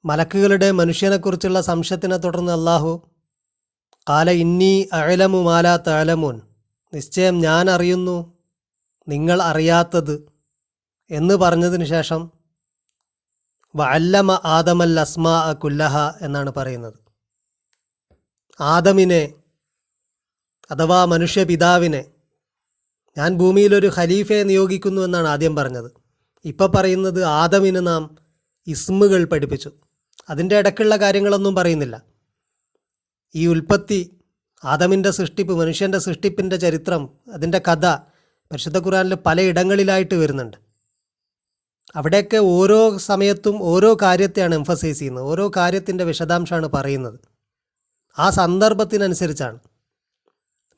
മലക്കുകളുടെ മനുഷ്യനെക്കുറിച്ചുള്ള സംശയത്തിനെ തുടർന്ന് അല്ലാഹു ഖാല ഇന്നി അഅലമു മാലാ തഅലമൂൻ, നിശ്ചയം ഞാൻ അറിയുന്നു നിങ്ങൾ അറിയാത്തത് എന്ന് പറഞ്ഞതിന് ശേഷം വഅല്ലമ ആദമൽ അസ്മാ കുല്ലഹ എന്നാണ് പറയുന്നത്. ആദമിനെ അഥവാ മനുഷ്യപിതാവിനെ ഞാൻ ഭൂമിയിലൊരു ഖലീഫയെ നിയോഗിക്കുന്നു എന്നാണ് ആദ്യം പറഞ്ഞത്. ഇപ്പോൾ പറയുന്നത് ആദമിന് നാം ഇസ്മുകൾ പഠിപ്പിച്ചു. അതിൻ്റെ ഇടയ്ക്കുള്ള കാര്യങ്ങളൊന്നും പറയുന്നില്ല. ഈ ഉൽപ്പത്തി, ആദമിൻ്റെ സൃഷ്ടിപ്പ്, മനുഷ്യൻ്റെ സൃഷ്ടിപ്പിൻ്റെ ചരിത്രം, അതിൻ്റെ കഥ പരിശുദ്ധ ഖുർആനിൽ പലയിടങ്ങളിലായിട്ട് വരുന്നുണ്ട്. അവിടെയൊക്കെ ഓരോ സമയത്തും ഓരോ കാര്യത്തെയാണ് എംഫസൈസ് ചെയ്യുന്നത്, ഓരോ കാര്യത്തിൻ്റെ വിശദാംശമാണ് പറയുന്നത്. ആ സന്ദർഭത്തിനനുസരിച്ചാണ്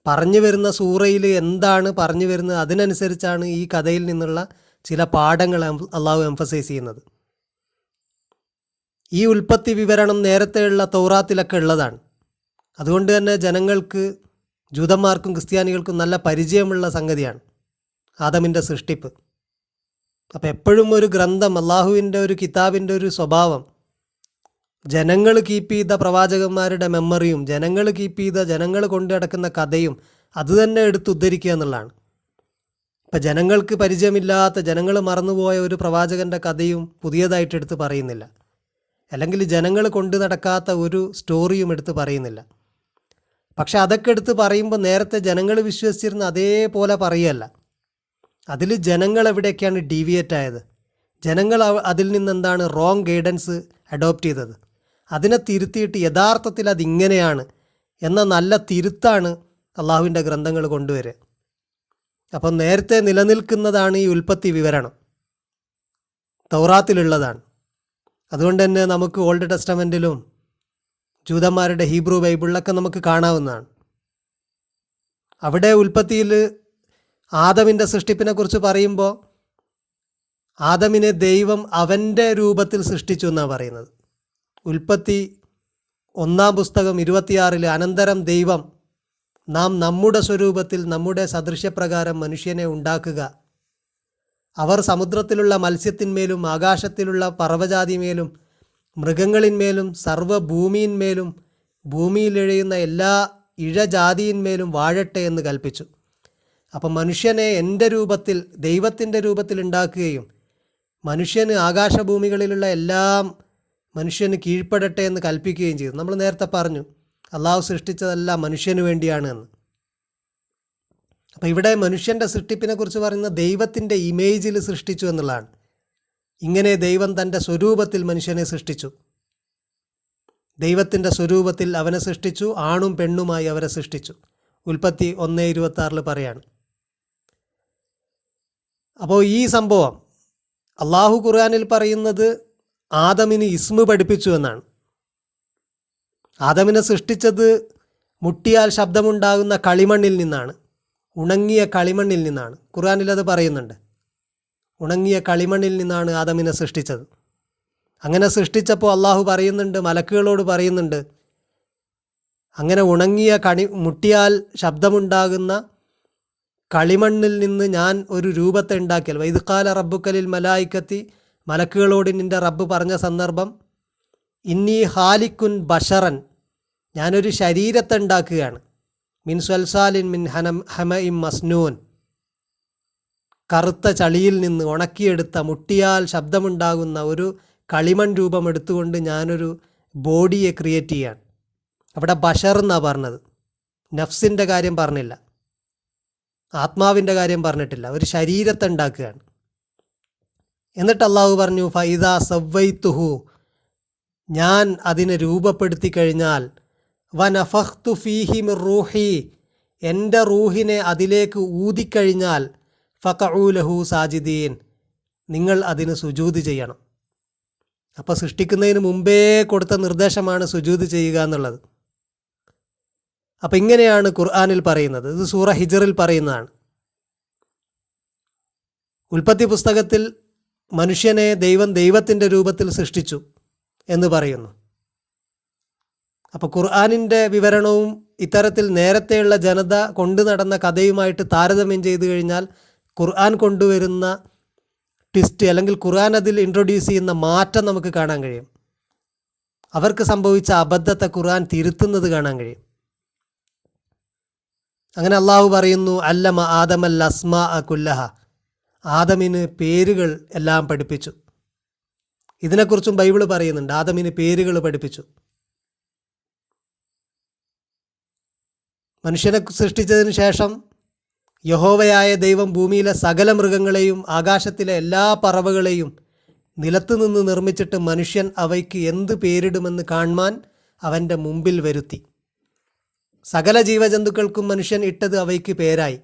പറഞ്ഞു വരുന്ന സൂറയിൽ എന്താണ് പറഞ്ഞു വരുന്നത്, അതിനനുസരിച്ചാണ് ഈ കഥയിൽ നിന്നുള്ള ചില പാഠങ്ങൾ അള്ളാഹു എംഫസൈസ് ചെയ്യുന്നത്. ഈ ഉൽപ്പത്തി വിവരണം നേരത്തെയുള്ള തൗറാത്തിലൊക്കെ ഉള്ളതാണ്. അതുകൊണ്ട് തന്നെ ജനങ്ങൾക്ക്, ജൂതന്മാർക്കും ക്രിസ്ത്യാനികൾക്കും നല്ല പരിചയമുള്ള സംഗതിയാണ് ആദമിൻ്റെ സൃഷ്ടിപ്പ്. അപ്പോൾ എപ്പോഴും ഒരു ഗ്രന്ഥം, അള്ളാഹുവിൻ്റെ ഒരു കിതാബിൻ്റെ ഒരു സ്വഭാവം ജനങ്ങൾ കീപ്പ് ചെയ്ത പ്രവാചകന്മാരുടെ മെമ്മറിയും ജനങ്ങൾ കീപ്പ് ചെയ്ത, ജനങ്ങൾ കൊണ്ടു നടക്കുന്ന കഥയും അത് തന്നെ എടുത്ത് ഉദ്ധരിക്കുക എന്നുള്ളതാണ്. ഇപ്പം ജനങ്ങൾക്ക് പരിചയമില്ലാത്ത, ജനങ്ങൾ മറന്നുപോയ ഒരു പ്രവാചകൻ്റെ കഥയും പുതിയതായിട്ട് എടുത്ത് പറയുന്നില്ല, അല്ലെങ്കിൽ ജനങ്ങൾ കൊണ്ടു നടക്കാത്ത ഒരു സ്റ്റോറിയും എടുത്ത് പറയുന്നില്ല. പക്ഷെ അതൊക്കെ എടുത്ത് പറയുമ്പോൾ നേരത്തെ ജനങ്ങൾ വിശ്വസിച്ചിരുന്ന അതേപോലെ പറയുകയല്ല. അതിൽ ജനങ്ങൾ എവിടെയൊക്കെയാണ് ഡീവിയേറ്റ് ആയത്, ജനങ്ങൾ അതിൽ നിന്നെന്താണ് റോങ് ഗൈഡൻസ് അഡോപ്റ്റ് ചെയ്തത്, അതിനെ തിരുത്തിയിട്ട് യഥാർത്ഥത്തിൽ അതിങ്ങനെയാണ് എന്ന നല്ല തിരുത്താണ് അള്ളാഹുവിൻ്റെ ഗ്രന്ഥങ്ങൾ കൊണ്ടുവരിക. അപ്പം നേരത്തെ നിലനിൽക്കുന്നതാണ് ഈ ഉൽപ്പത്തി വിവരണം, തൗറാത്തിലുള്ളതാണ്. അതുകൊണ്ട് തന്നെ നമുക്ക് ഓൾഡ് ടെസ്റ്റമെൻറ്റിലും ജൂതന്മാരുടെ ഹീബ്രു ബൈബിളിലൊക്കെ നമുക്ക് കാണാവുന്നതാണ്. അവിടെ ഉൽപ്പത്തിയിൽ ആദമിൻ്റെ സൃഷ്ടിപ്പിനെക്കുറിച്ച് പറയുമ്പോൾ ആദമിനെ ദൈവം അവൻ്റെ രൂപത്തിൽ സൃഷ്ടിച്ചു എന്നാണ് പറയുന്നത്. ഉൽപ്പത്തി 1 പുസ്തകം 26 അനന്തരം ദൈവം നാം നമ്മുടെ സ്വരൂപത്തിൽ നമ്മുടെ സദൃശ്യപ്രകാരം മനുഷ്യനെ ഉണ്ടാക്കുക, അവർ സമുദ്രത്തിലുള്ള മത്സ്യത്തിന്മേലും ആകാശത്തിലുള്ള പർവ്വജാതിമേലും മൃഗങ്ങളിന്മേലും സർവ്വഭൂമിയിന്മേലും ഭൂമിയിലെഴയുന്ന എല്ലാ ഇഴജാതിയിന്മേലും വാഴട്ടെ എന്ന് കൽപ്പിച്ചു. അപ്പം മനുഷ്യനെ എൻ്റെ രൂപത്തിൽ, ദൈവത്തിൻ്റെ രൂപത്തിൽ ഉണ്ടാക്കുകയും മനുഷ്യന് ആകാശഭൂമികളിലുള്ള എല്ലാം മനുഷ്യന് കീഴ്പ്പെടട്ടെ എന്ന് കൽപ്പിക്കുകയും ചെയ്തു. നമ്മൾ നേരത്തെ പറഞ്ഞു അള്ളാഹു സൃഷ്ടിച്ചതെല്ലാം മനുഷ്യന് വേണ്ടിയാണ് എന്ന്. അപ്പോൾ ഇവിടെ മനുഷ്യൻ്റെ സൃഷ്ടിപ്പിനെക്കുറിച്ച് പറയുന്ന ദൈവത്തിൻ്റെ ഇമേജിൽ സൃഷ്ടിച്ചു എന്നുള്ളതാണ്. ഇങ്ങനെ ദൈവം തൻ്റെ സ്വരൂപത്തിൽ മനുഷ്യനെ സൃഷ്ടിച്ചു, ദൈവത്തിൻ്റെ സ്വരൂപത്തിൽ അവനെ സൃഷ്ടിച്ചു, ആണും പെണ്ണുമായി അവരെ സൃഷ്ടിച്ചു. ഉൽപ്പത്തി 1:26 പറയാണ്. അപ്പോൾ ഈ സംഭവം അള്ളാഹു ഖുർആനിൽ പറയുന്നത് ആദമിന് ഇസ്മു പഠിപ്പിച്ചു എന്നാണ്. ആദമിനെ സൃഷ്ടിച്ചത് മുട്ടിയാൽ ശബ്ദമുണ്ടാകുന്ന കളിമണ്ണിൽ നിന്നാണ്, ഉണങ്ങിയ കളിമണ്ണിൽ നിന്നാണ്. ഖുർആനിൽ അത് പറയുന്നുണ്ട്, ഉണങ്ങിയ കളിമണ്ണിൽ നിന്നാണ് ആദമിനെ സൃഷ്ടിച്ചത്. അങ്ങനെ സൃഷ്ടിച്ചപ്പോൾ അള്ളാഹു പറയുന്നുണ്ട്, മലക്കുകളോട് പറയുന്നുണ്ട്, അങ്ങനെ ഉണങ്ങിയ മുട്ടിയാൽ ശബ്ദമുണ്ടാകുന്ന കളിമണ്ണിൽ നിന്ന് ഞാൻ ഒരു രൂപത്തെ ഉണ്ടാക്കിയാൽ, വൈദ്കാല റബ്ബുക്കലിൽ മലായിക്കത്തി, മലക്കുകളോട് നിൻ്റെ റബ്ബ് പറഞ്ഞ സന്ദർഭം, ഇന്നി ഹാലിക്കുൻ ബഷറൻ, ഞാനൊരു ശരീരത്തെ ഉണ്ടാക്കുകയാണ്, മിൻ സ്വൽസാലിൻ മിൻ ഹമഇം മസ്നൂൻ, കറുത്ത ചളിയിൽ നിന്ന് ഉണക്കിയെടുത്ത മുട്ടിയാൽ ശബ്ദമുണ്ടാകുന്ന ഒരു കളിമൺ രൂപം എടുത്തുകൊണ്ട് ഞാനൊരു ബോഡിയെ ക്രിയേറ്റ് ചെയ്യാണ്. അവിടെ ബഷർ എന്നാണ് പറഞ്ഞത്, നഫ്സിൻ്റെ കാര്യം പറഞ്ഞില്ല, ആത്മാവിൻ്റെ കാര്യം പറഞ്ഞിട്ടില്ല, ഒരു ശരീരത്തെ ഉണ്ടാക്കുകയാണ്. എന്നിട്ട് അള്ളാഹു പറഞ്ഞു ഫൈദാ സവ്വൈതുഹു, ഞാൻ അതിനെ രൂപപ്പെടുത്തി കഴിഞ്ഞാൽ, വനഫഖ്തു ഫീഹി മിർ റൂഹി, എൻ്റെ റൂഹിനെ അതിലേക്ക് ഊതിക്കഴിഞ്ഞാൽ, ഫഖഉ ലഹു സാജിദീൻ, നിങ്ങൾ അതിന് സുജൂദ് ചെയ്യണം. അപ്പോൾ സൃഷ്ടിക്കുന്നതിന് മുമ്പേ കൊടുത്ത നിർദ്ദേശമാണ് സുജൂദ് ചെയ്യുക എന്നുള്ളത്. അപ്പം ഇങ്ങനെയാണ് ഖുർആനിൽ പറയുന്നത്. ഇത് സൂറ ഹിജ്റിൽ പറയുന്നതാണ്. ഉൽപ്പത്തി പുസ്തകത്തിൽ മനുഷ്യനെ ദൈവം ദൈവത്തിൻ്റെ രൂപത്തിൽ സൃഷ്ടിച്ചു എന്ന് പറയുന്നു. അപ്പോൾ ഖുർആനിൻ്റെ വിവരണവും ഇത്തരത്തിൽ നേരത്തെയുള്ള ജനത കൊണ്ടു നടന്ന കഥയുമായിട്ട് താരതമ്യം ചെയ്തു കഴിഞ്ഞാൽ ഖുർആൻ കൊണ്ടുവരുന്ന ട്വിസ്റ്റ്, അല്ലെങ്കിൽ ഖുർആൻ അതിൽ ഇൻട്രൊഡ്യൂസ് ചെയ്യുന്ന മാറ്റം നമുക്ക് കാണാൻ കഴിയും. അവർക്ക് സംഭവിച്ച അബദ്ധത്തെ ഖുർആൻ തിരുത്തുന്നത് കാണാൻ കഴിയും. അങ്ങനെ അള്ളാഹു പറയുന്നു, അല്ലമ ആദമൽ അസ്മാ കുല്ലഹ, ആദമിന് പേരുകൾ എല്ലാം പഠിപ്പിച്ചു. ഇതിനെക്കുറിച്ചും ബൈബിൾ പറയുന്നുണ്ട്, ആദമിന് പേരുകൾ പഠിപ്പിച്ചു. മനുഷ്യനെ സൃഷ്ടിച്ചതിന് ശേഷം യഹോവയായ ദൈവം ഭൂമിയിലെ സകല മൃഗങ്ങളെയും ആകാശത്തിലെ എല്ലാ പറവകളെയും നിലത്തുനിന്ന് നിർമ്മിച്ചിട്ട് മനുഷ്യൻ അവയ്ക്ക് എന്ത് പേരിടുമെന്ന് കാണുവാൻ അവൻ്റെ മുമ്പിൽ വരുത്തി. സകല ജീവജന്തുക്കൾക്കും മനുഷ്യൻ ഇട്ടത് അവയ്ക്ക് പേരായി.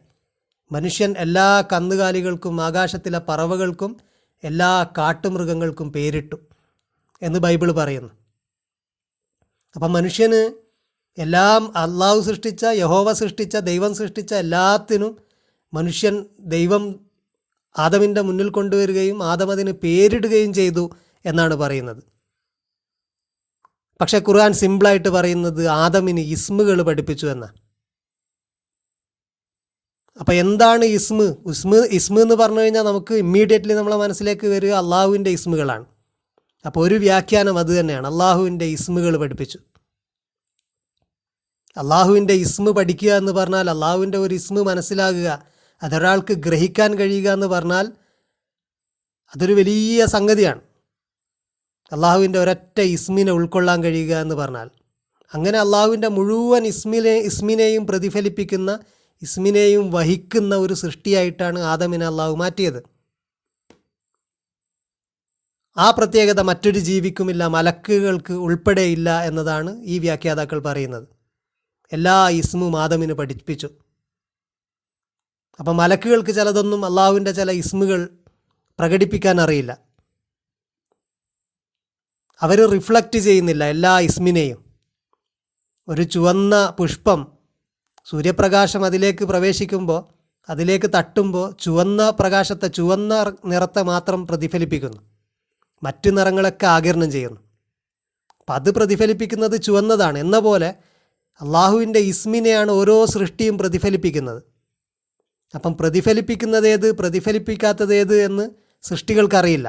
മനുഷ്യൻ എല്ലാ കന്നുകാലികൾക്കും ആകാശത്തിലെ പറവകൾക്കും എല്ലാ കാട്ടുമൃഗങ്ങൾക്കും പേരിട്ടു എന്ന് ബൈബിൾ പറയുന്നു. അപ്പം മനുഷ്യന് എല്ലാം അള്ളാഹു സൃഷ്ടിച്ച, യഹോവ സൃഷ്ടിച്ച, ദൈവം സൃഷ്ടിച്ച എല്ലാത്തിനും മനുഷ്യൻ ദൈവം ആദമിൻ്റെ മുന്നിൽ കൊണ്ടുവരികയും ആദം അതിന് പേരിടുകയും ചെയ്തു എന്നാണ് പറയുന്നത്. പക്ഷേ ഖുർആൻ സിമ്പിളായിട്ട് പറയുന്നത് ആദമിന് ഇസ്മുകൾ പഠിപ്പിച്ചു എന്നാണ്. അപ്പോൾ എന്താണ് ഇസ്മ എന്ന് പറഞ്ഞു കഴിഞ്ഞാൽ നമുക്ക് ഇമ്മീഡിയറ്റ്ലി നമ്മളെ മനസ്സിലേക്ക് വരിക അള്ളാഹുവിൻ്റെ ഇസ്മുകളാണ്. അപ്പോൾ ഒരു വ്യാഖ്യാനം അത് തന്നെയാണ്, അള്ളാഹുവിൻ്റെ ഇസ്മുകൾ പഠിപ്പിച്ചു. അള്ളാഹുവിൻ്റെ ഇസ്മ പഠിക്കുക എന്ന് പറഞ്ഞാൽ, അള്ളാഹുവിൻ്റെ ഒരു ഇസ്മ മനസ്സിലാകുക, അതൊരാൾക്ക് ഗ്രഹിക്കാൻ കഴിയുക എന്ന് പറഞ്ഞാൽ അതൊരു വലിയ സംഗതിയാണ്. അള്ളാഹുവിൻ്റെ ഒരൊറ്റ ഇസ്മിനെ ഉൾക്കൊള്ളാൻ കഴിയുക എന്ന് പറഞ്ഞാൽ, അങ്ങനെ അള്ളാഹുവിൻ്റെ മുഴുവൻ ഇസ്മിനെയും പ്രതിഫലിപ്പിക്കുന്ന, ഇസ്മിനെയും വഹിക്കുന്ന ഒരു സൃഷ്ടിയായിട്ടാണ് ആദമിനെ അള്ളാഹു മാറ്റിയത്. ആ പ്രത്യേകത മറ്റൊരു ജീവിക്കുമില്ല, മലക്കുകൾക്ക് ഉൾപ്പെടെയില്ല എന്നതാണ് ഈ വ്യാഖ്യാതാക്കൾ പറയുന്നത്. എല്ലാ ഇസ്മും ആദമിന് പഠിപ്പിച്ചു. അപ്പം മലക്കുകൾക്ക് ചിലതൊന്നും അള്ളാഹുവിൻ്റെ ചില ഇസ്മുകൾ പ്രകടിപ്പിക്കാൻ അറിയില്ല. അവർ റിഫ്ലക്റ്റ് ചെയ്യുന്നില്ല എല്ലാ ഇസ്മിനെയും. ഒരു ചുവന്ന പുഷ്പം സൂര്യപ്രകാശം അതിലേക്ക് പ്രവേശിക്കുമ്പോൾ, അതിലേക്ക് തട്ടുമ്പോൾ ചുവന്ന പ്രകാശത്തെ, ചുവന്ന നിറത്തെ മാത്രം പ്രതിഫലിപ്പിക്കുന്നു, മറ്റു നിറങ്ങളൊക്കെ ആഗിരണം ചെയ്യുന്നു. അപ്പം അത് പ്രതിഫലിപ്പിക്കുന്നത് ചുവന്നതാണ്. എന്ന പോലെ അള്ളാഹുവിൻ്റെ ഇസ്മിനെയാണ് ഓരോ സൃഷ്ടിയും പ്രതിഫലിപ്പിക്കുന്നത്. അപ്പം പ്രതിഫലിപ്പിക്കുന്നതേത്, പ്രതിഫലിപ്പിക്കാത്തതേത് എന്ന് സൃഷ്ടികൾക്കറിയില്ല.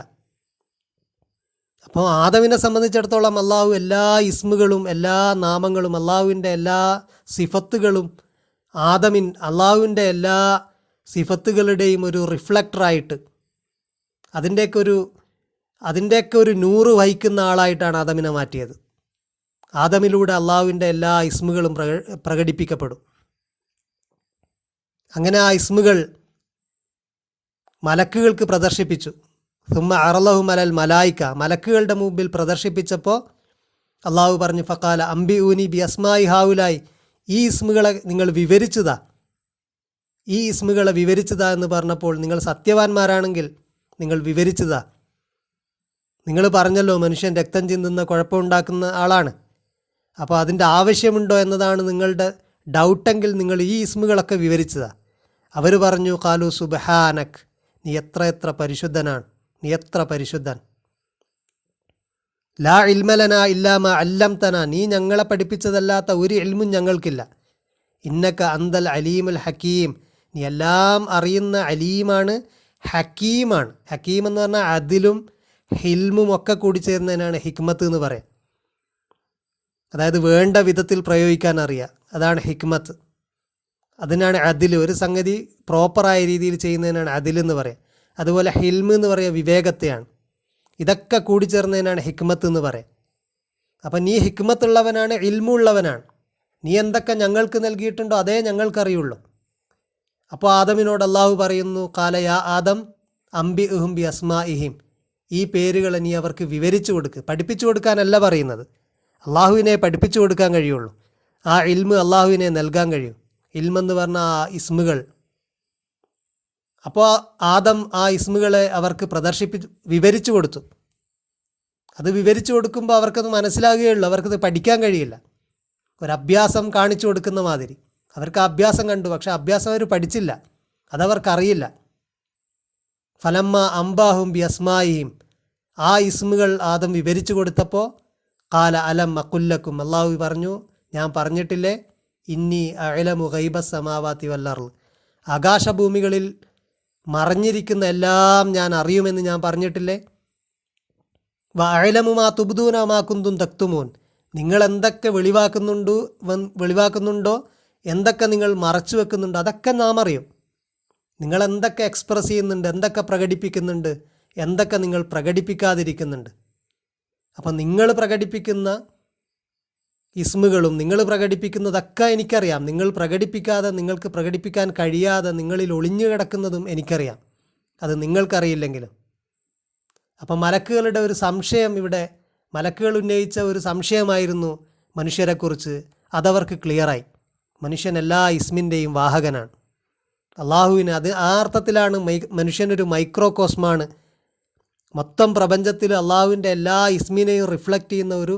അപ്പോൾ ആദമിനെ സംബന്ധിച്ചിടത്തോളം അള്ളാഹു എല്ലാ ഇസ്മുകളും, എല്ലാ നാമങ്ങളും, അള്ളാഹുവിൻ്റെ എല്ലാ സിഫത്തുകളും അള്ളാഹുവിൻ്റെ എല്ലാ സിഫത്തുകളുടെയും ഒരു റിഫ്ലക്ടറായിട്ട്, അതിൻ്റെയൊക്കെ ഒരു നൂറ് വഹിക്കുന്ന ആളായിട്ടാണ് ആദമിനെ മാറ്റിയത്. ആദമിലൂടെ അള്ളാഹുവിൻ്റെ എല്ലാ ഇസ്മുകളും പ്രകടിപ്പിക്കപ്പെടും. അങ്ങനെ ആ ഇസ്മുകൾ മലക്കുകൾക്ക് പ്രദർശിപ്പിച്ചു. സുമ്മ അറലഹു മലൽ മലായിക്ക, മലക്കുകളുടെ മുമ്പിൽ പ്രദർശിപ്പിച്ചപ്പോൾ അള്ളാഹു പറഞ്ഞു, ഫക്കാല അംബി ഊനി ബി അസ്മായി ഹാവുലായി, ഈ ഇസ്മുകളെ നിങ്ങൾ വിവരിച്ചതാ, ഈ ഇസ്മുകളെ വിവരിച്ചതാ എന്ന് പറഞ്ഞപ്പോൾ, നിങ്ങൾ സത്യവാന്മാരാണെങ്കിൽ നിങ്ങൾ വിവരിച്ചതാ. നിങ്ങൾ പറഞ്ഞല്ലോ മനുഷ്യൻ രക്തം ചിന്തുന്ന, കുഴപ്പമുണ്ടാക്കുന്ന ആളാണ്, അപ്പോൾ അതിൻ്റെ ആവശ്യമുണ്ടോ എന്നതാണ് നിങ്ങളുടെ ഡൗട്ടെങ്കിൽ നിങ്ങൾ ഈ ഇസ്മുകളൊക്കെ വിവരിച്ചതാ. അവർ പറഞ്ഞു, ഖാലു സുബ്ഹാനക്, നീ എത്ര പരിശുദ്ധനാണ്, നീ എത്ര പരിശുദ്ധൻ. ലാ ഇൽമലന ഇല്ലാമ അല്ലംതന, നീ ഞങ്ങളെ പഠിപ്പിച്ചതല്ലാത്ത ഒരു ഇൽമും ഞങ്ങൾക്കില്ല. ഇന്നക അന്തൽ അലീമുൽ ഹക്കീം, നീ എല്ലാം അറിയുന്ന അലീമാണ്, ഹക്കീമാണ്. ഹക്കീം എന്ന് പറഞ്ഞാൽ അതിലും ഹിൽമും ഒക്കെ കൂടി ചേർന്നതിനാണ് ഹിക്മത്ത് എന്ന് പറയാം. അതായത് വേണ്ട വിധത്തിൽ പ്രയോഗിക്കാൻ അറിയുക, അതാണ് ഹിക്മത്ത്. അതിനാണ് അദിൽ, ഒരു സംഗതി പ്രോപ്പറായ രീതിയിൽ ചെയ്യുന്നതിനാണ് അദിൽ എന്ന് പറയാം. അതുപോലെ ഹിൽമ് എന്ന് പറയുക വിവേകത്തെയാണ്. ഇതൊക്കെ കൂടിച്ചേർന്നതിനാണ് ഹിക്മത്ത് എന്ന് പറയാം. അപ്പം നീ ഹിക്മത്തുള്ളവനാണ്, ഇൽമുള്ളവനാണ്. നീ എന്തൊക്കെ ഞങ്ങൾക്ക് നൽകിയിട്ടുണ്ടോ അതേ ഞങ്ങൾക്കറിയുള്ളൂ. അപ്പോൾ ആദമിനോട് അള്ളാഹു പറയുന്നു, ഖാല യാ ആദം അംബി ഉഹും ബി അസ്മാഇഹിം, ഈ പേരുകളെ നീ അവർക്ക് വിവരിച്ചു കൊടുക്ക്. പഠിപ്പിച്ചു കൊടുക്കാനല്ല പറയുന്നത്, അള്ളാഹുവിനെ പഠിപ്പിച്ചു കൊടുക്കാൻ കഴിയുള്ളൂ. ആ ഇൽമ് അള്ളാഹുവിനെ നൽകാൻ കഴിയും. ഇൽമെന്ന് പറഞ്ഞാൽ ആ ഇസ്മുകൾ. അപ്പോൾ ആദം ആ ഇസ്മുകളെ അവർക്ക് വിവരിച്ചു കൊടുത്തു. അത് വിവരിച്ചു കൊടുക്കുമ്പോൾ അവർക്കത് മനസ്സിലാകുകയുള്ളൂ, അവർക്കത് പഠിക്കാൻ കഴിയില്ല. ഒരഭ്യാസം കാണിച്ചു കൊടുക്കുന്ന മാതിരി. അവർക്ക് ആ അഭ്യാസം കണ്ടു, പക്ഷെ അഭ്യാസം അവർ പഠിച്ചില്ല, അതവർക്കറിയില്ല. ഫലമ്മ അംബാഹും ബി അസ്മായിയും, ആ ഇസ്മുകൾ ആദം വിവരിച്ചു കൊടുത്തപ്പോൾ ഖാല അലം അക്കുല്ലക്കും, അള്ളാഹു പറഞ്ഞു, ഞാൻ പറഞ്ഞിട്ടില്ലേ, ഇന്നി അഅലമു ഗൈബ സമാവാതി വല്ലർള്, ആകാശഭൂമികളിൽ മറഞ്ഞിരിക്കുന്ന എല്ലാം ഞാൻ അറിയുമെന്ന് ഞാൻ പറഞ്ഞിട്ടില്ലേ. വഅലമു മാ തുബ്ദൂന മാ കുന്തും തക്തുമൂൻ, നിങ്ങൾ എന്തൊക്കെ വെളിവാക്കുന്നുണ്ടോ, എന്തൊക്കെ നിങ്ങൾ മറച്ചു വെക്കുന്നുണ്ടോ, അതൊക്കെ നാം അറിയും. നിങ്ങൾ എന്തൊക്കെ എക്സ്പ്രസ് ചെയ്യുന്നുണ്ട്, എന്തൊക്കെ പ്രകടിപ്പിക്കുന്നുണ്ട്, എന്തൊക്കെ നിങ്ങൾ പ്രകടിപ്പിക്കാതിരിക്കുന്നുണ്ട്. അപ്പം നിങ്ങൾ പ്രകടിപ്പിക്കുന്ന ഇസ്മുകളും നിങ്ങൾ പ്രകടിപ്പിക്കുന്നതൊക്കെ എനിക്കറിയാം. നിങ്ങൾ പ്രകടിപ്പിക്കാതെ, നിങ്ങൾക്ക് പ്രകടിപ്പിക്കാൻ കഴിയാതെ നിങ്ങളിൽ ഒളിഞ്ഞു കിടക്കുന്നതും എനിക്കറിയാം. അത് നിങ്ങൾക്കറിയില്ലെങ്കിലും. അപ്പം മലക്കുകളുടെ ഒരു സംശയം ഇവിടെ, മലക്കുകൾ ഉന്നയിച്ച ഒരു സംശയമായിരുന്നു മനുഷ്യരെക്കുറിച്ച്. അതവർക്ക് ക്ലിയറായി. മനുഷ്യൻ എല്ലാ ഇസ്മിൻ്റെയും വാഹകനാണ്. അള്ളാഹുവിന് ആ അർത്ഥത്തിലാണ് മനുഷ്യനൊരു മൈക്രോകോസ്മാണ്. മൊത്തം പ്രപഞ്ചത്തിൽ അള്ളാഹുവിൻ്റെ എല്ലാ ഇസ്മിനെയും റിഫ്ലക്റ്റ് ചെയ്യുന്ന ഒരു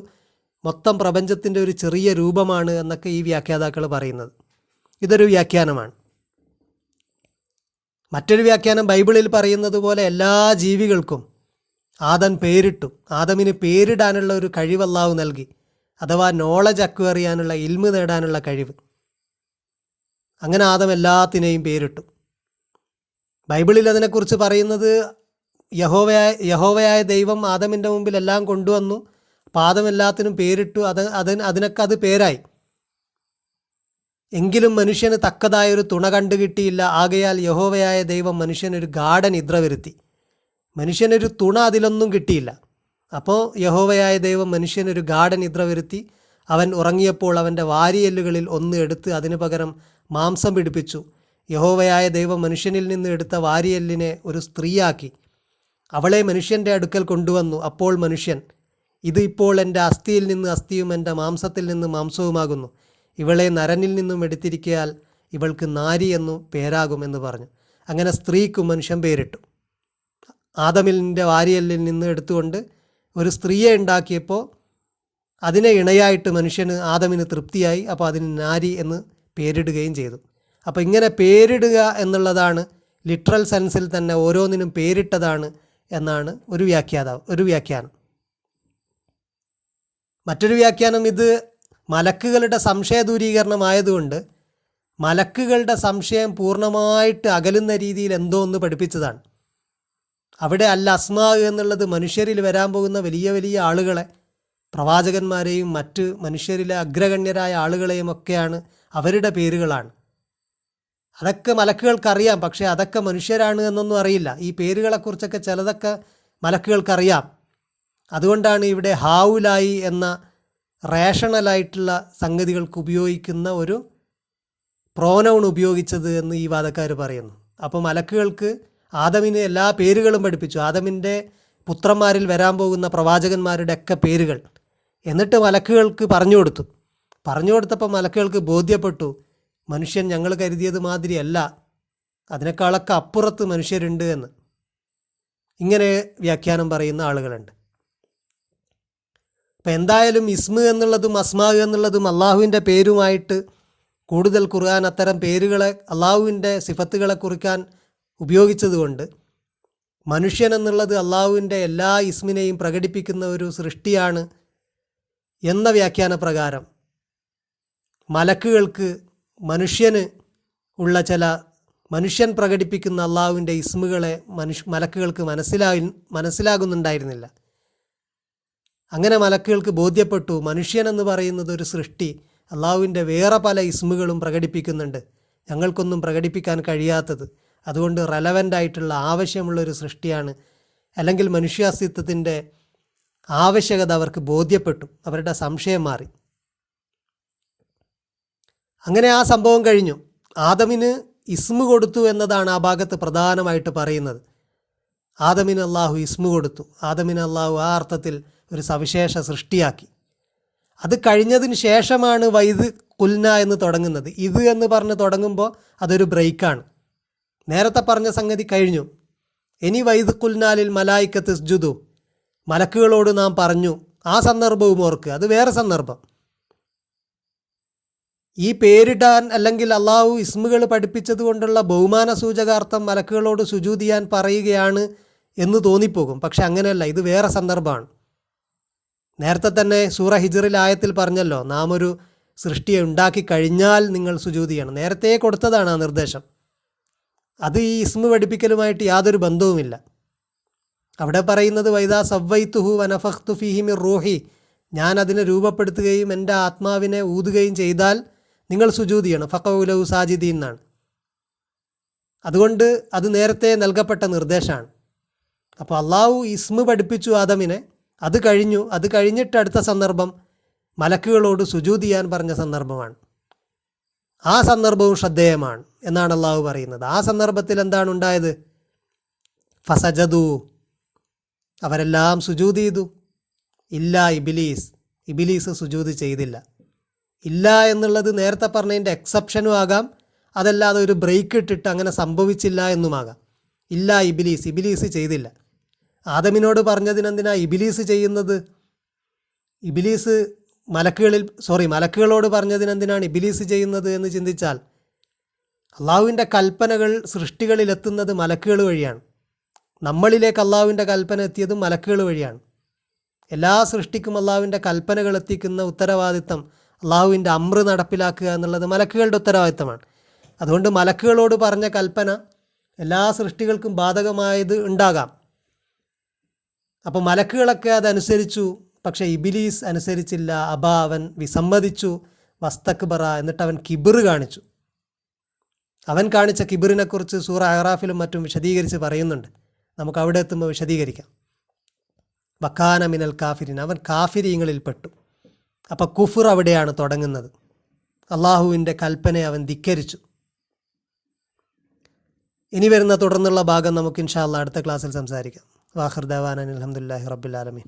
മൊത്തം പ്രപഞ്ചത്തിൻ്റെ ഒരു ചെറിയ രൂപമാണ് എന്നൊക്കെ ഈ വ്യാഖ്യാതാക്കൾ പറയുന്നത്. ഇതൊരു വ്യാഖ്യാനമാണ്. മറ്റൊരു വ്യാഖ്യാനം ബൈബിളിൽ പറയുന്നത് പോലെ എല്ലാ ജീവികൾക്കും ആദം പേരിട്ടു. ആദമിന് പേരിടാനുള്ള ഒരു കഴിവ് അള്ളാഹു നൽകി, അഥവാ നോളജ് അക്വയർ ചെയ്യാനുള്ള, ഇൽമ് നേടാനുള്ള കഴിവ്. അങ്ങനെ ആദം എല്ലാത്തിനെയും പേരിട്ടു. ബൈബിളിൽ അതിനെക്കുറിച്ച് പറയുന്നത് യഹോവയായ ദൈവം ആദമിൻ്റെ മുമ്പിൽ എല്ലാം കൊണ്ടുവന്നു. അപ്പോൾ ആദം എല്ലാത്തിനും പേരിട്ടു. അതിനൊക്കെ അത് പേരായി. എങ്കിലും മനുഷ്യന് തക്കതായൊരു തുണ കണ്ടുകിട്ടിയില്ല. ആകയാൽ യഹോവയായ ദൈവം മനുഷ്യനൊരു ഗാഢനിദ്ര വരുത്തി. മനുഷ്യനൊരു തുണ അതിലൊന്നും കിട്ടിയില്ല. അപ്പോൾ യഹോവയായ ദൈവം മനുഷ്യനൊരു ഗാഢനിദ്ര വരുത്തി. അവൻ ഉറങ്ങിയപ്പോൾ അവൻ്റെ വാരിയെല്ലുകളിൽ ഒന്ന് എടുത്ത് അതിനു പകരം മാംസം പിടിപ്പിച്ചു. യഹോവയായ ദൈവം മനുഷ്യനിൽ നിന്ന് എടുത്ത വാരിയെല്ലിനെ ഒരു സ്ത്രീയാക്കി അവളെ മനുഷ്യൻ്റെ അടുക്കൽ കൊണ്ടുവന്നു. അപ്പോൾ മനുഷ്യൻ, ഇത് ഇപ്പോൾ എൻ്റെ അസ്ഥിയിൽ നിന്ന് അസ്ഥിയും എൻ്റെ മാംസത്തിൽ നിന്ന് മാംസവുമാകുന്നു. ഇവളെ നരനിൽ നിന്നും എടുത്തിരിക്കയാൽ ഇവൾക്ക് നാരി എന്നു പേരാകുമെന്ന് പറഞ്ഞു. അങ്ങനെ സ്ത്രീക്ക് മനുഷ്യൻ പേരിട്ടു. ആദമിൻ്റെ വാരിയെല്ലിൽ നിന്ന് എടുത്തുകൊണ്ട് ഒരു സ്ത്രീയെ ഉണ്ടാക്കിയപ്പോൾ അതിനെ ഇണയായിട്ട് ആദമിന് തൃപ്തിയായി. അപ്പോൾ അതിന് നാരി എന്ന് പേരിടുകയും ചെയ്തു. അപ്പോൾ ഇങ്ങനെ പേരിടുക എന്നുള്ളതാണ് ലിറ്ററൽ സെൻസിൽ തന്നെ ഓരോന്നിനും പേരിട്ടതാണ് എന്നാണ് ഒരു വ്യാഖ്യാനം. മറ്റൊരു വ്യാഖ്യാനം, ഇത് മലക്കുകളുടെ സംശയ ദൂരീകരണമായതുകൊണ്ട് മലക്കുകളുടെ സംശയം പൂർണ്ണമായിട്ട് അകലുന്ന രീതിയിൽ എന്തോ ഒന്ന് പഠിപ്പിച്ചതാണ്. അവിടെ അൽ അസ്മാ എന്നുള്ളത് മനുഷ്യരിൽ വരാൻ പോകുന്ന വലിയ വലിയ ആളുകളെ, പ്രവാചകന്മാരെയും മറ്റ് മനുഷ്യരിലെ അഗ്രഗണ്യരായ ആളുകളെയും ഒക്കെയാണ്, അവരുടെ പേരുകളാണ്. അതൊക്കെ മലക്കുകൾക്കറിയാം. പക്ഷേ അതൊക്കെ മനുഷ്യരാണ് എന്നൊന്നും അറിയില്ല. ഈ പേരുകളെക്കുറിച്ചൊക്കെ ചിലതൊക്കെ മലക്കുകൾക്കറിയാം. അതുകൊണ്ടാണ് ഇവിടെ ഹാവുലായി എന്ന റേഷണലായിട്ടുള്ള സംഗതികൾക്ക് ഉപയോഗിക്കുന്ന ഒരു പ്രോനൗൺ ഉപയോഗിച്ചത് എന്ന് ഈ വാദക്കാർ പറയുന്നു. അപ്പോൾ മലക്കുകൾക്ക് ആദമിന് എല്ലാ പേരുകളും പഠിപ്പിച്ചു. ആദമിൻ്റെ പുത്രന്മാരിൽ വരാൻ പോകുന്ന പ്രവാചകന്മാരുടെ ഒക്കെ പേരുകൾ. എന്നിട്ട് മലക്കുകൾക്ക് പറഞ്ഞു കൊടുത്തപ്പോൾ മലക്കുകൾക്ക് ബോധ്യപ്പെട്ടു, മനുഷ്യൻ ഞങ്ങൾ കരുതിയത് മാതിരിയല്ല, അതിനേക്കാളൊക്കെ അപ്പുറത്ത് മനുഷ്യരുണ്ട് എന്ന്. ഇങ്ങനെ വ്യാഖ്യാനം പറയുന്ന ആളുകളുണ്ട്. അപ്പം എന്തായാലും ഇസ്മ എന്നുള്ളതും അസ്മാ എന്നുള്ളതും അള്ളാഹുവിൻ്റെ പേരുമായിട്ട് കൂടുതൽ ഖുർആൻ അത്തരം പേരുകളെ, അള്ളാഹുവിൻ്റെ സിഫത്തുകളെ കുറിക്കാൻ ഉപയോഗിച്ചതുകൊണ്ട് മനുഷ്യൻ എന്നുള്ളത് അള്ളാഹുവിൻ്റെ എല്ലാ ഇസ്മിനെയും പ്രകടിപ്പിക്കുന്ന ഒരു സൃഷ്ടിയാണ് എന്ന വ്യാഖ്യാന പ്രകാരം മലക്കുകൾക്ക് മനുഷ്യന് ഉള്ള മനുഷ്യൻ പ്രകടിപ്പിക്കുന്ന അള്ളാഹുവിൻ്റെ ഇസ്മുകളെ മലക്കുകൾക്ക് മനസ്സിലാകുന്നുണ്ടായിരുന്നില്ല. അങ്ങനെ മലക്കുകൾക്ക് ബോധ്യപ്പെട്ടു, മനുഷ്യൻ എന്ന് പറയുന്നത് ഒരു സൃഷ്ടി അള്ളാഹുവിൻ്റെ വേറെ പല ഇസ്മുകളും പ്രകടിപ്പിക്കുന്നുണ്ട്, ഞങ്ങൾക്കൊന്നും പ്രകടിപ്പിക്കാൻ കഴിയാത്തത്. അതുകൊണ്ട് റെലവൻ്റ് ആയിട്ടുള്ള ആവശ്യമുള്ളൊരു സൃഷ്ടിയാണ്, അല്ലെങ്കിൽ മനുഷ്യാസ്തിത്വത്തിൻ്റെ ആവശ്യകത അവർക്ക് ബോധ്യപ്പെട്ടു. അവരുടെ സംശയം മാറി. അങ്ങനെ ആ സംഭവം കഴിഞ്ഞു. ആദമിന് ഇസ്മു കൊടുത്തു എന്നതാണ് ആ ഭാഗത്ത് പ്രധാനമായിട്ട് പറയുന്നത്. ആദമിന് അള്ളാഹു ഇസ്മു കൊടുത്തു. ആദമിന് അള്ളാഹു ആ അർത്ഥത്തിൽ ഒരു സവിശേഷ സൃഷ്ടിയാക്കി. അത് കഴിഞ്ഞതിന് ശേഷമാണ് വൈദ് കുൽന എന്ന് തുടങ്ങുന്നത്. ഇത് എന്ന് പറഞ്ഞ് തുടങ്ങുമ്പോൾ അതൊരു ബ്രേക്കാണ്. നേരത്തെ പറഞ്ഞ സംഗതി കഴിഞ്ഞു. ഇനി വൈദ് കുൽനാലിൽ മലായിക്കത്ത് ഇസ്ജുദു, മലക്കുകളോട് നാം പറഞ്ഞു. ആ സന്ദർഭവും ഓർക്ക്, അത് വേറെ സന്ദർഭം. ഈ പേരിടാൻ അല്ലെങ്കിൽ അള്ളാഹു ഇസ്മുകൾ പഠിപ്പിച്ചത് കൊണ്ടുള്ള ബഹുമാന സൂചകാർത്ഥം മലക്കുകളോട് സുജൂദ് ചെയ്യാൻ പറയുകയാണ് എന്ന് തോന്നിപ്പോകും. പക്ഷെ അങ്ങനെയല്ല, ഇത് വേറെ സന്ദർഭമാണ്. നേരത്തെ തന്നെ സൂറ ഹിജ്റിൽ ആയത്തിൽ പറഞ്ഞല്ലോ, നാം ഒരു സൃഷ്ടിയെ ഉണ്ടാക്കി കഴിഞ്ഞാൽ നിങ്ങൾ സുജൂദ് ചെയ്യണം. നേരത്തെ കൊടുത്തതാണ് ആ നിർദ്ദേശം. അത് ഈ ഇസ്മു പഠിപ്പിക്കലുമായിട്ട് യാതൊരു ബന്ധവുമില്ല. അവിടെ പറയുന്നത് വൈദാ സവ്വൈത്തുഹു വനഫഖ്തു ഫീഹി മിർ റൂഹി, ഞാൻ അതിനെ രൂപപ്പെടുത്തുകയും എൻ്റെ ആത്മാവിനെ ഊതുകയും ചെയ്താൽ നിങ്ങൾ സുജൂദ് ചെയ്യണം. ഫഖഉ ലഹു സാജിദീൻ എന്നാണ്. അതുകൊണ്ട് അത് നേരത്തെ നൽകപ്പെട്ട നിർദ്ദേശമാണ്. അപ്പോൾ അള്ളാഹു ഇസ്മ പഠിപ്പിച്ചു ആദമിനെ, അത് കഴിഞ്ഞു. അത് കഴിഞ്ഞിട്ട് അടുത്ത സന്ദർഭം മലക്കുകളോട് സുജൂദ് ചെയ്യാൻ പറഞ്ഞ സന്ദർഭമാണ്. ആ സന്ദർഭവും ശ്രദ്ധേയമാണ് എന്നാണ് അള്ളാഹു പറയുന്നത്. ആ സന്ദർഭത്തിൽ എന്താണ് ഉണ്ടായത്? ഫസജദു, അവരെല്ലാം സുജൂദ് ചെയ്തു. ഇല്ല ഇബിലീസ്, ഇബിലീസ് സുജൂദ് ചെയ്തില്ല. ഇല്ല എന്നുള്ളത് നേരത്തെ പറഞ്ഞതിൻ്റെ എക്സെപ്ഷനും ആകാം, അതല്ലാതെ ഒരു ബ്രേക്ക് ഇട്ടിട്ട് അങ്ങനെ സംഭവിച്ചില്ല എന്നുമാകാം. ഇല്ല ഇബിലീസ്, ഇബിലീസ് ചെയ്തില്ല. ആദമിനോട് പറഞ്ഞതിനെന്തിനാ ഇബിലീസ് ചെയ്യുന്നത്? ഇബിലീസ് മലക്കുകളോട് പറഞ്ഞതിനെന്തിനാണ് ഇബിലീസ് ചെയ്യുന്നത് എന്ന് ചിന്തിച്ചാൽ, അള്ളാഹുവിൻ്റെ കൽപ്പനകൾ സൃഷ്ടികളിലെത്തുന്നത് മലക്കുകൾ വഴിയാണ്. നമ്മളിലേക്ക് അള്ളാഹുവിൻ്റെ കൽപ്പന എത്തിയതും മലക്കുകൾ വഴിയാണ്. എല്ലാ സൃഷ്ടിക്കും അള്ളാഹുവിൻ്റെ കൽപ്പനകൾ എത്തിക്കുന്ന ഉത്തരവാദിത്തം, അള്ളാഹുവിൻ്റെ അമ്ര നടപ്പിലാക്കുക എന്നുള്ളത് മലക്കുകളുടെ ഉത്തരവാദിത്തമാണ്. അതുകൊണ്ട് മലക്കുകളോട് പറഞ്ഞ കൽപ്പന എല്ലാ സൃഷ്ടികൾക്കും ബാധകമായത് ഉണ്ടാകാം. അപ്പോൾ മലക്കുകളൊക്കെ അതനുസരിച്ചു, പക്ഷേ ഇബിലീസ് അനുസരിച്ചില്ല. അവൻ വിസമ്മതിച്ചു. വസ്തക്ബറ, എന്നിട്ട് അവൻ കിബിർ കാണിച്ചു. അവൻ കാണിച്ച കിബിറിനെക്കുറിച്ച് സൂറ അഹ്റാഫിലും മറ്റും വിശദീകരിച്ച് പറയുന്നുണ്ട്. നമുക്ക് അവിടെ എത്തുമ്പോൾ വിശദീകരിക്കാം. വക്കാന മിനൽ കാഫിരിൻ, അവൻ കാഫിരീങ്ങളിൽ പെട്ടു. അപ്പോൾ കുഫർ അവിടെയാണ് തുടങ്ങുന്നത്. അള്ളാഹുവിൻ്റെ കൽപ്പനയെ അവൻ ധിക്കരിച്ചു. ഇനി വരുന്ന തുടർന്നുള്ള ഭാഗം നമുക്ക് ഇൻഷാ അല്ലാഹ് അടുത്ത ക്ലാസ്സിൽ സംസാരിക്കാം. വാഖിർ ദഅവാനാ അൽഹംദുലില്ലാഹി റബ്ബിൽ ആലമീൻ.